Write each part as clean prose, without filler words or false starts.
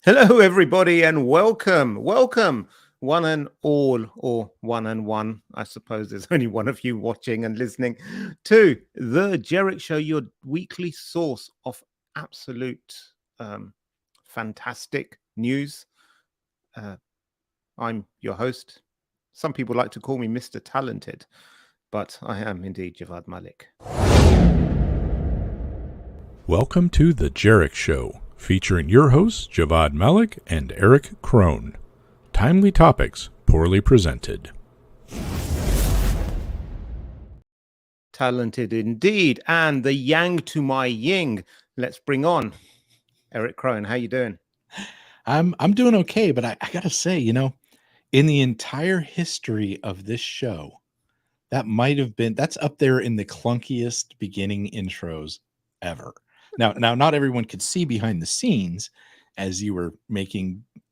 Hello, everybody, and welcome, one and all, or one and one. I suppose there's only one of you watching and listening to the Jerick Show, your weekly source of absolute fantastic news. I'm your host. Some people like to call me Mr. Talented, but I am indeed Javvad Malik. Welcome to the Jerick Show, featuring your hosts, Javvad Malik and Erich Krohn. Timely topics, poorly presented. Talented indeed, and the yang to my ying. Let's bring on Erich Krohn. How you doing? I'm doing okay, but I gotta say, in the entire history of this show, that's up there in the clunkiest beginning intros ever. Now, not everyone could see behind the scenes as you were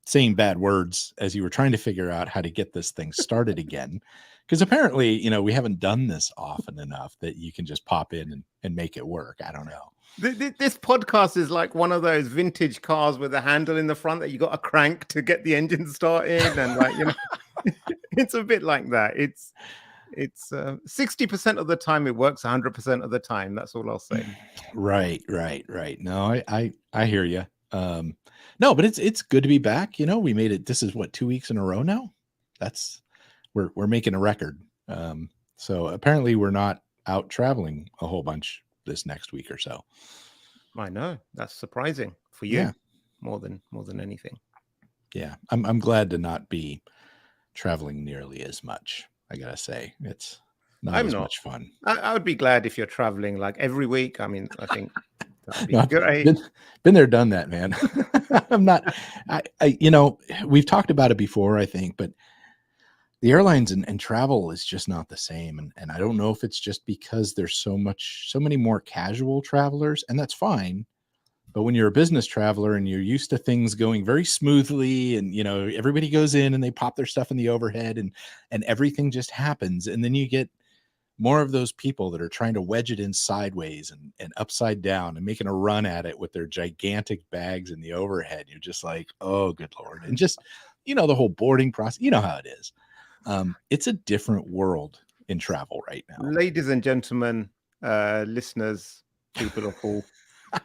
saying bad words as you were trying to figure out how to get this thing started again. Because apparently, we haven't done this often enough that you can just pop in and make it work. I don't know. This podcast is like one of those vintage cars with a handle in the front that you got a crank to get the engine started, and it's a bit like that. It's 60% of the time it works, 100% of the time. That's all I'll say. Right. No, I hear you. No, but it's good to be back. We made it. This is what, 2 weeks in a row now. We're making a record. So apparently we're not out traveling a whole bunch this next week or so. I know, that's surprising for you. Yeah. more than anything. Yeah, I'm glad to not be traveling nearly as much. I gotta say, it's not much fun. I would be glad if you're traveling like every week. I mean, I think that'd be No, great. Been there, done that, man. I'm not. We've talked about it before, I think, but the airlines and travel is just not the same. And I don't know if it's just because there's so many more casual travelers, and that's fine. But when you're a business traveler and you're used to things going very smoothly and, everybody goes in and they pop their stuff in the overhead and everything just happens. And then you get more of those people that are trying to wedge it in sideways and upside down and making a run at it with their gigantic bags in the overhead. You're just like, oh, good Lord. And just, the whole boarding process, how it is. It's a different world in travel right now. Ladies and gentlemen, listeners, people of all,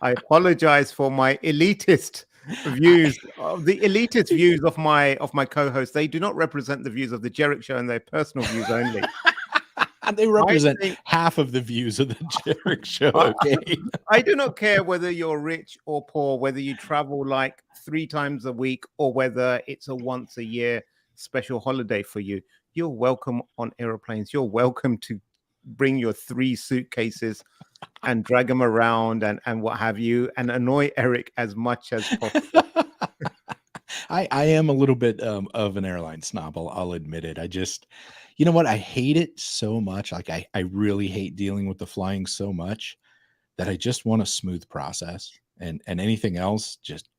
I apologize for my elitist views. The elitist views of my co-hosts. They do not represent the views of the Jerick Show and their personal views only. They represent half of the views of the Jerick Show. Okay. I do not care whether you're rich or poor, whether you travel like 3 times a week or whether it's a once a year special holiday for you. You're welcome on aeroplanes. You're welcome to bring your 3 suitcases and drag them around and what have you, and annoy Erich as much as possible. I am a little bit of an airline snob. I'll admit it. I just, what? I hate it so much. Like I really hate dealing with the flying so much that I just want a smooth process, and anything else just,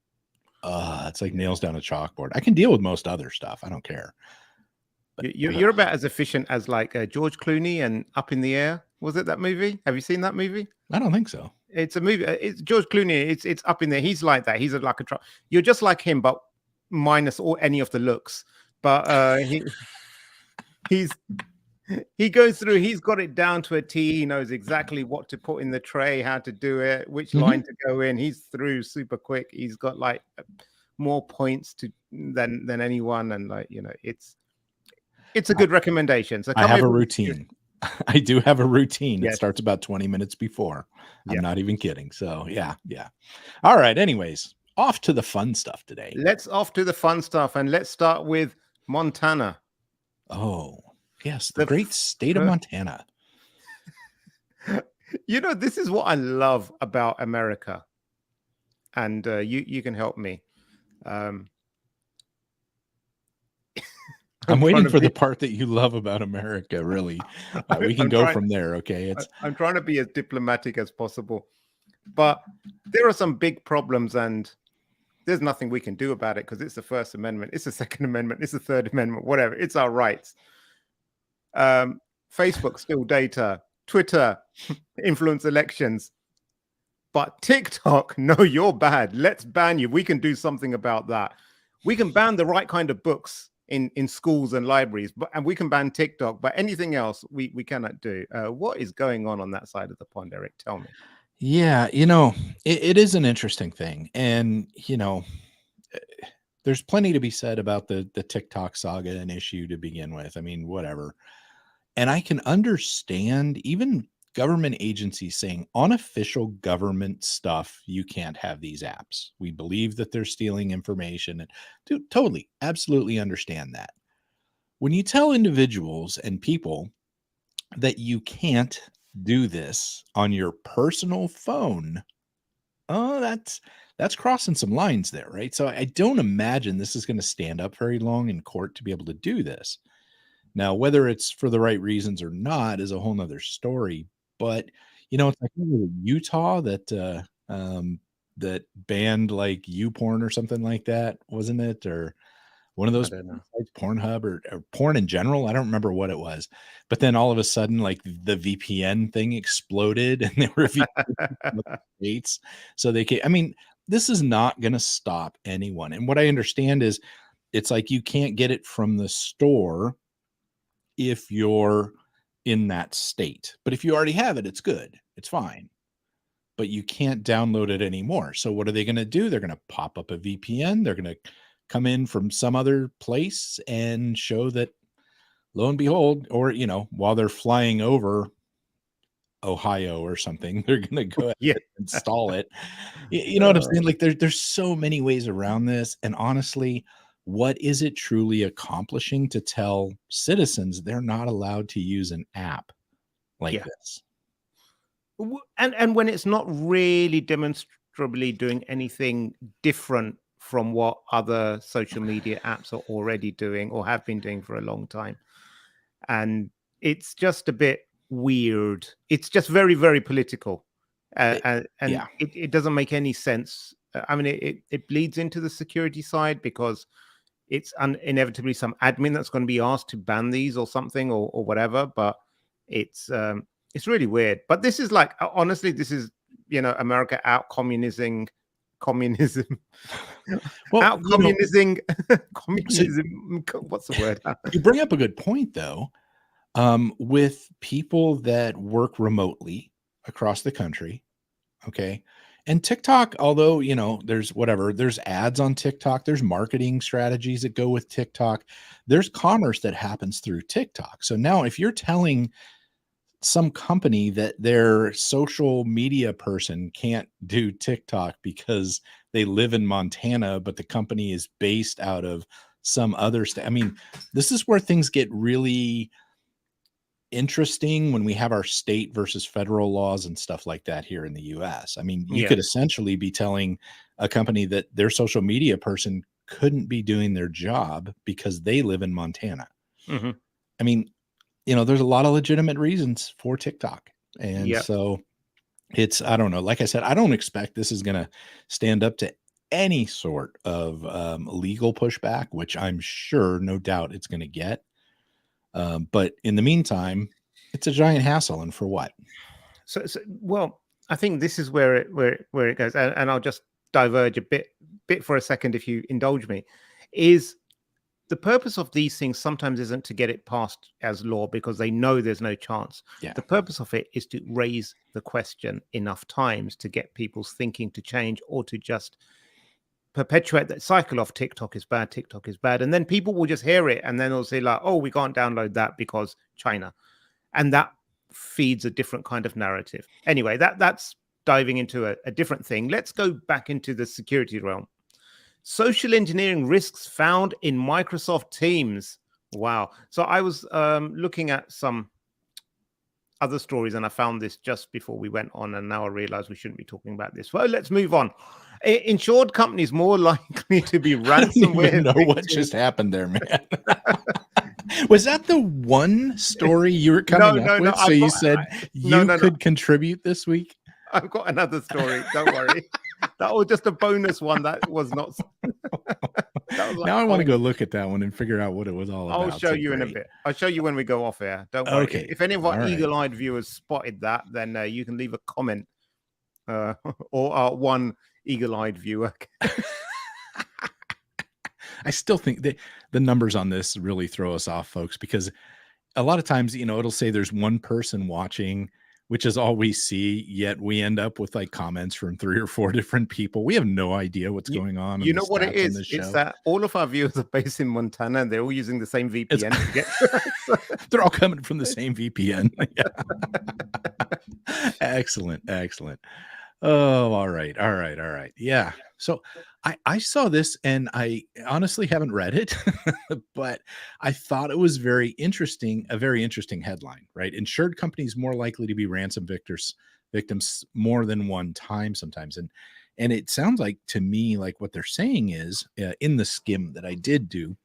it's like nails down a chalkboard. I can deal with most other stuff. I don't care. But you're about as efficient as like George Clooney and Up in the Air. Was it that movie? Have you seen that movie? I don't think so. It's a movie. It's George Clooney. It's Up in There. He's like that. He's like a truck. You're just like him, but minus any of the looks. But he goes through. He's got it down to a T. He knows exactly what to put in the tray, how to do it, which line to go in. He's through super quick. He's got like more points than anyone, and it's a good recommendation. So I have a routine. I do have a routine. Yes. It starts about 20 minutes before. I'm not even kidding. So yeah. All right. Anyways, off to the fun stuff today. Let's and let's start with Montana. Oh, yes. The great state of Montana. This is what I love about America. And you can help me. I'm waiting for the part that you love about America, really. We can go from there, okay? I'm trying to be as diplomatic as possible. But there are some big problems, and there's nothing we can do about it because it's the First Amendment, it's the Second Amendment, it's the Third Amendment, whatever. It's our rights. Facebook, steal data. Twitter, influence elections. But TikTok, no, you're bad. Let's ban you. We can do something about that. We can ban the right kind of books in schools and libraries, and we can ban TikTok, but anything else we cannot do. What is going on that side of the pond, Eric? Tell me. Yeah, it is an interesting thing. And, there's plenty to be said about the TikTok saga and issue to begin with. I mean, whatever. And I can understand even government agencies saying on official government stuff, you can't have these apps. We believe that they're stealing information. And totally, absolutely understand that. When you tell individuals and people that you can't do this on your personal phone, oh, that's crossing some lines there, right? So I don't imagine this is going to stand up very long in court to be able to do this. Now, whether it's for the right reasons or not is a whole nother story. But it's like Utah that banned like YouPorn or something like that, wasn't it? Or one of those sites, Pornhub or porn in general. I don't remember what it was. But then all of a sudden, like the VPN thing exploded and they were states. So they can, I mean, this is not going to stop anyone. And what I understand is it's like you can't get it from the store if you're in that state. But if you already have it, it's good. It's fine. But you can't download it anymore. So what are they going to do? They're going to pop up a VPN. They're going to come in from some other place and show that, lo and behold, or, while they're flying over Ohio or something, they're going to go ahead and install it. You know what I'm saying? Like there's so many ways around this. And honestly, what is it truly accomplishing to tell citizens they're not allowed to use an app like this? And when it's not really demonstrably doing anything different from what other social media apps are already doing or have been doing for a long time. And it's just a bit weird. It's just very, very political. It doesn't make any sense. I mean, it bleeds into the security side because it's inevitably some admin that's going to be asked to ban these or something or whatever. But it's really weird. But this is like, honestly, this is, America out communism. Well, out communism. Communism. What's the word? You bring up a good point, though. With people that work remotely across the country, okay, and TikTok, although there's ads on TikTok, there's marketing strategies that go with TikTok, there's commerce that happens through TikTok. So now, if you're telling some company that their social media person can't do TikTok because they live in Montana, but the company is based out of some other state. I mean, this is where things get really interesting when we have our state versus federal laws and stuff like that here in the US. I mean, you could essentially be telling a company that their social media person couldn't be doing their job because they live in Montana. Mm-hmm. I mean, there's a lot of legitimate reasons for TikTok. And so I don't know. Like I said, I don't expect this is going to stand up to any sort of legal pushback, which I'm sure, no doubt it's going to get. But in the meantime, it's a giant hassle. And for what? So well, I think this is where it goes. And I'll just diverge a bit for a second, if you indulge me, is the purpose of these things sometimes isn't to get it passed as law because they know there's no chance. Yeah. The purpose of it is to raise the question enough times to get people's thinking to change or to just perpetuate that cycle of TikTok is bad. And then people will just hear it and then they'll say like, oh, we can't download that because China. And that feeds a different kind of narrative. Anyway, that's diving into a different thing. Let's go back into the security realm. Social engineering risks found in Microsoft Teams. Wow. So I was looking at some other stories and I found this just before we went on, and now I realize we shouldn't be talking about this. Well, let's move on. Insured companies more likely to be ransomware. I don't know what just happened there, man. Was that the one story you were coming up with? So you said you could contribute this week? I've got another story. Don't worry. That was just a bonus one. That was not. That was like, now I want to go look at that one and figure out what it was all about. I'll show you in a bit. I'll show you when we go off air. Don't worry. Okay. If any of our eagle-eyed viewers spotted that, then you can leave a comment or our one eagle-eyed viewer. I still think that the numbers on this really throw us off, folks, because a lot of times, it'll say there's one person watching, which is all we see, yet we end up with like comments from 3 or 4 different people. We have no idea what's going on in You the know what it stats on is? this It's show. that all of our viewers are based in Montana and they're all using the same VPN to get to us. They're all coming from the same VPN. Excellent. Oh, all right. Yeah. So I saw this and I honestly haven't read it, but I thought it was very interesting, a very interesting headline, right? Insured companies more likely to be ransom victims more than one time sometimes. And it sounds like to me, like what they're saying is in the skim that I did do.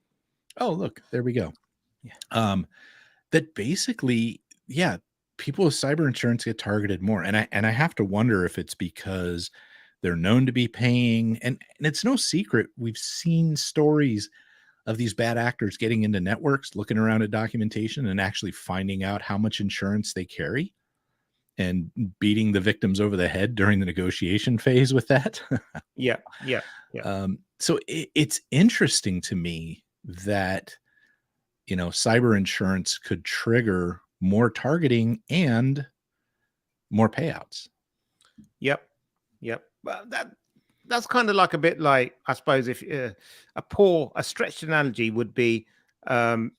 Oh, look, there we go. Yeah. That basically, yeah, people with cyber insurance get targeted more. And I have to wonder if it's because they're known to be paying. And it's no secret. We've seen stories of these bad actors getting into networks, looking around at documentation and actually finding out how much insurance they carry and beating the victims over the head during the negotiation phase with that. Yeah. So it's interesting to me that, cyber insurance could trigger more targeting and more payouts. Yep. Well, that's kind of like a bit like, I suppose, if a stretched analogy would be, if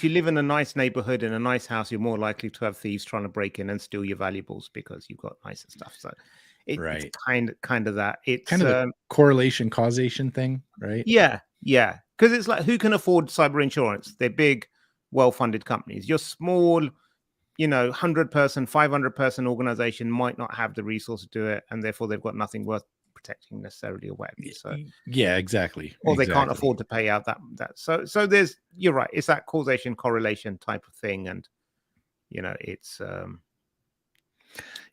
you live in a nice neighborhood in a nice house, you're more likely to have thieves trying to break in and steal your valuables because you've got nicer stuff. So Right. it's kind of that. It's kind of the correlation causation thing, right? Yeah. Because it's like, who can afford cyber insurance? They're big, well-funded companies. You're small, 100-person, 500-person organization might not have the resource to do it, and therefore they've got nothing worth protecting necessarily or whatever. So yeah, exactly. Or they can't afford to pay out that. So there's, you're right. It's that causation correlation type of thing, and it's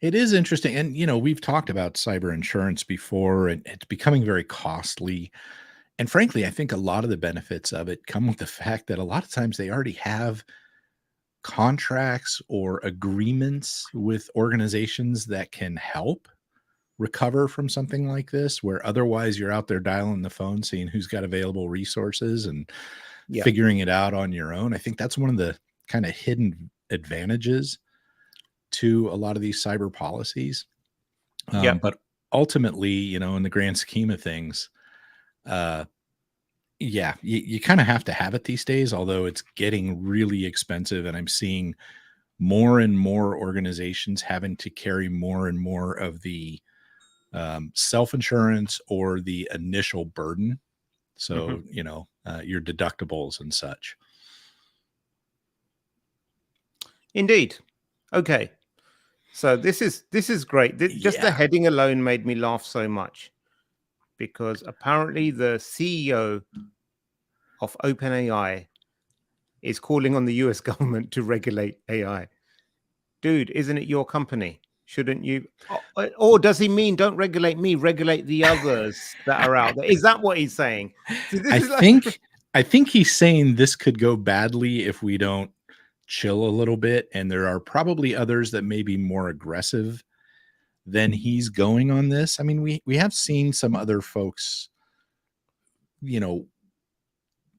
it is interesting. And we've talked about cyber insurance before, and it's becoming very costly. And frankly, I think a lot of the benefits of it come with the fact that a lot of times they already have contracts or agreements with organizations that can help recover from something like this, where otherwise you're out there dialing the phone, seeing who's got available resources and figuring it out on your own. I think that's one of the kind of hidden advantages to a lot of these cyber policies. But ultimately, in the grand scheme of things, you kind of have to have it these days, although it's getting really expensive. And I'm seeing more and more organizations having to carry more and more of the self-insurance or the initial burden. So, your deductibles and such. Indeed. Okay. So this is great. Just the heading alone made me laugh so much, because apparently the CEO of OpenAI is calling on the US government to regulate AI. Dude, isn't it your company? Shouldn't you? Or does he mean don't regulate me, regulate the others that are out there? Is that what he's saying? I think he's saying this could go badly if we don't chill a little bit. And there are probably others that may be more aggressive than he's going on this. I mean, we have seen some other folks,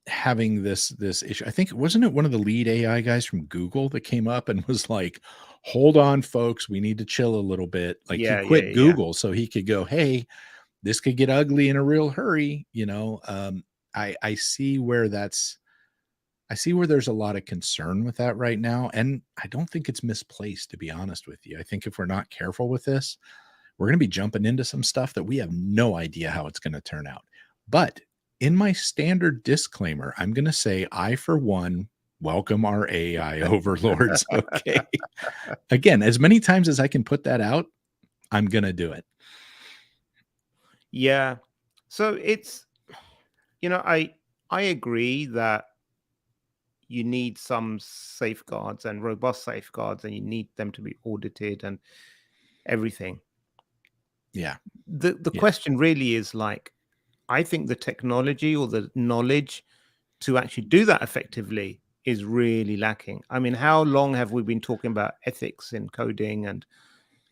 having this issue. I think, wasn't it one of the lead AI guys from Google that came up and was like, hold on, folks, we need to chill a little bit. Like, he quit Google so he could go, hey, this could get ugly in a real hurry. I see where there's a lot of concern with that right now. And I don't think it's misplaced, to be honest with you. I think if we're not careful with this, we're going to be jumping into some stuff that we have no idea how it's going to turn out. But in my standard disclaimer, I'm going to say, I, for one, welcome our AI overlords. Okay. Again, as many times as I can put that out, I'm going to do it. Yeah. So it's, I agree that you need some safeguards and robust safeguards, and you need them to be audited and everything. Yeah. The question really is, like, I think the technology or the knowledge to actually do that effectively is really lacking. I mean, how long have we been talking about ethics in coding and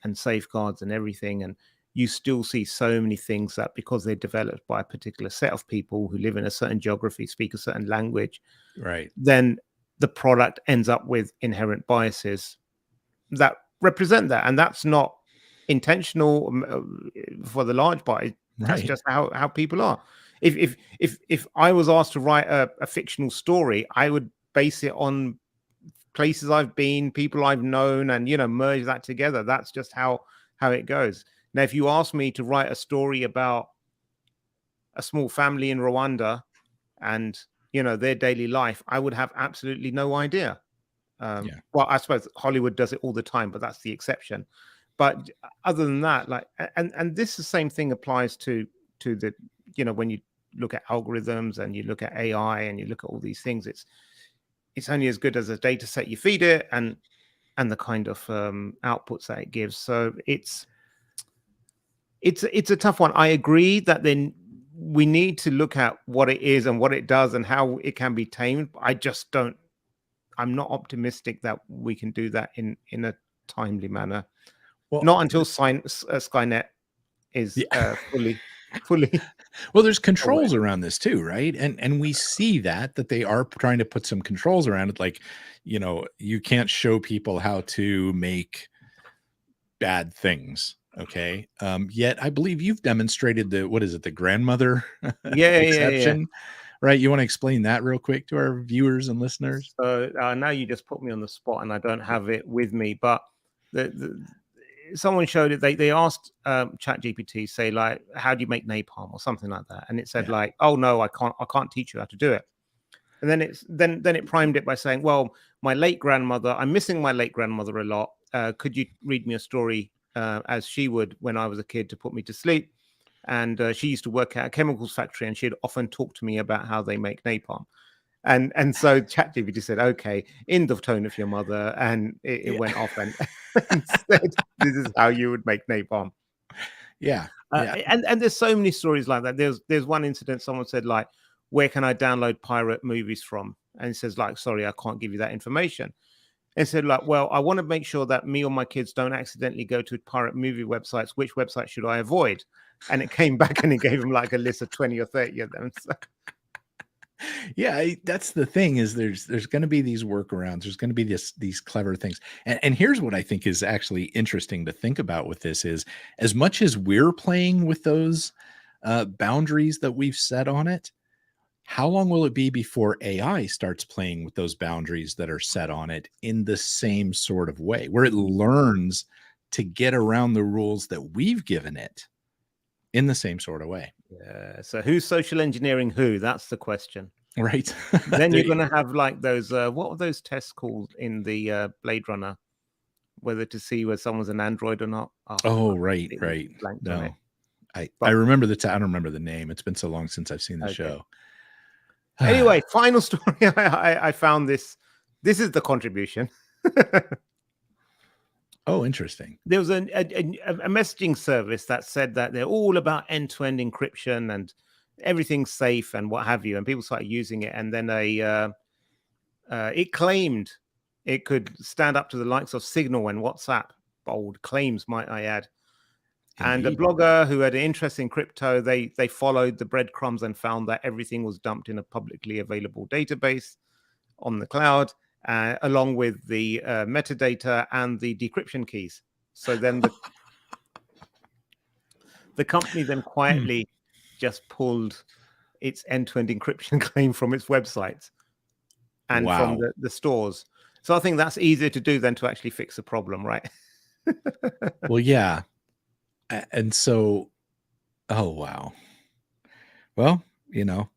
and safeguards and everything. And you still see so many things that, because they're developed by a particular set of people who live in a certain geography, speak a certain language, right, then the product ends up with inherent biases that represent that. And that's not intentional for the large part. That's right. just how people are. If I was asked to write a fictional story, I would base it on places I've been, people I've known, and merge that together. That's just how it goes. Now, if you ask me to write a story about a small family in Rwanda and their daily life, I would have absolutely no idea. Yeah. Well, I suppose Hollywood does it all the time, but that's the exception. But other than that, like, and this the same thing applies to the when you look at algorithms and you look at AI and you look at all these things, it's only as good as a data set you feed it and the kind of outputs that it gives. So it's a tough one. I agree that then we need to look at what it is and what it does and how it can be tamed. I'm not optimistic that we can do that in a timely manner. Well, not until Skynet is fully. Well, there's controls around this too, right? And we see that they are trying to put some controls around it, like you can't show people how to make bad things. Okay. Yet I believe you've demonstrated the grandmother exception. Yeah. Right. You want to explain that real quick to our viewers and listeners? So now you just put me on the spot and I don't have it with me, but someone showed it. They asked ChatGPT, say, like, how do you make napalm or something like that? And it said like, oh no, I can't teach you how to do it. And then it primed it by saying, well, I'm missing my late grandmother a lot. Could you read me a story as she would when I was a kid to put me to sleep? And she used to work at a chemicals factory, and she'd often talk to me about how they make napalm. And so ChatGPT said, okay, in the tone of your mother, and it went off and said, this is how you would make napalm. Yeah. And there's so many stories like that. There's one incident, someone said, like, where can I download pirate movies from? And it says, like, sorry, I can't give you that information. And said, like, well, I want to make sure that me or my kids don't accidentally go to pirate movie websites. Which website should I avoid? And it came back and it gave him like a list of 20 or 30 of them. So. Yeah, that's the thing, is there's going to be these workarounds. There's going to be these clever things. And here's what I think is actually interesting to think about with this is, as much as we're playing with those boundaries that we've set on it, how long will it be before AI starts playing with those boundaries that are set on it in the same sort of way, where it learns to get around the rules that we've given it in the same sort of way? Yeah. So who's social engineering who? That's the question. Right. Then you're going to have like those, what are those tests called in the Blade Runner? Whether to see whether someone's an android or not. Right. No, I But remember I don't remember the name. It's been so long since I've seen the show. Anyway, final story. I found this. This is the contribution. Oh, interesting. There was a messaging service that said that they're all about end-to-end encryption and everything's safe and what have you. And people started using it. And then it claimed it could stand up to the likes of Signal and WhatsApp. Bold claims, might I add. Indeed. And a blogger who had an interest in crypto, they followed the breadcrumbs and found that everything was dumped in a publicly available database on the cloud, along with the metadata and the decryption keys. So then the company then quietly just pulled its end-to-end encryption claim from its websites and from the stores. So I think that's easier to do than to actually fix a problem, right? Well, yeah. And so, oh, wow. Well, it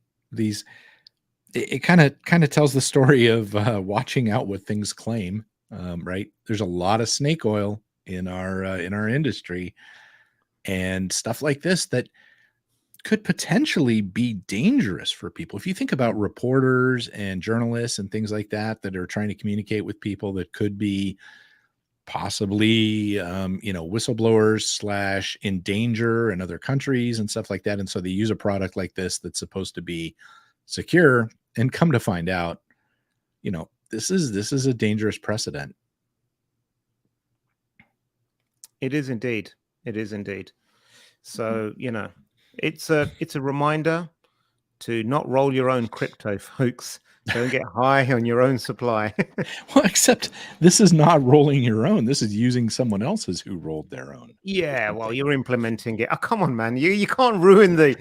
kind of tells the story of watching out what things claim, right? There's a lot of snake oil in our industry, and stuff like this that could potentially be dangerous for people. If you think about reporters and journalists and things like that are trying to communicate with people that could be possibly, whistleblowers / in danger in other countries and stuff like that. And so they use a product like this that's supposed to be secure, and come to find out, this is a dangerous precedent. It is indeed. It is indeed. So, it's a reminder to not roll your own crypto, folks. Don't get high on your own supply. Well, except this is not rolling your own. This is using someone else's who rolled their own. Yeah, well, you're implementing it. Oh, come on, man. You can't ruin the...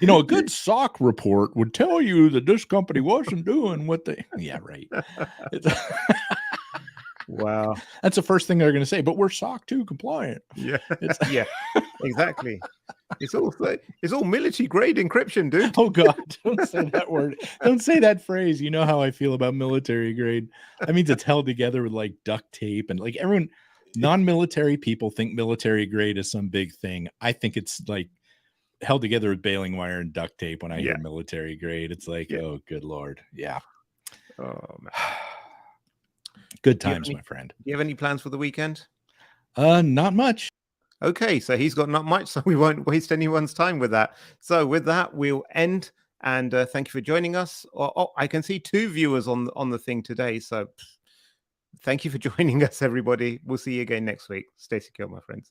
A good SOC report would tell you that this company wasn't doing what they... Yeah, right. Wow. That's the first thing they're going to say, but we're SOC 2 compliant. Yeah. Yeah, exactly. It's all military grade encryption, dude. Oh God, don't say that word. Don't say that phrase. You know how I feel about military grade. I mean, it's held together with like duct tape and like everyone, non-military people think military grade is some big thing. I think it's like held together with baling wire and duct tape. When I hear military grade, it's like, oh, good Lord. Yeah. Oh man. Good times, my friend. Do you have any plans for the weekend? Not much. Okay, so he's got not much, so we won't waste anyone's time with that. So with that, we'll end, and thank you for joining us. Oh, I can see 2 viewers on the thing today, so thank you for joining us, everybody. We'll see you again next week. Stay secure, my friends.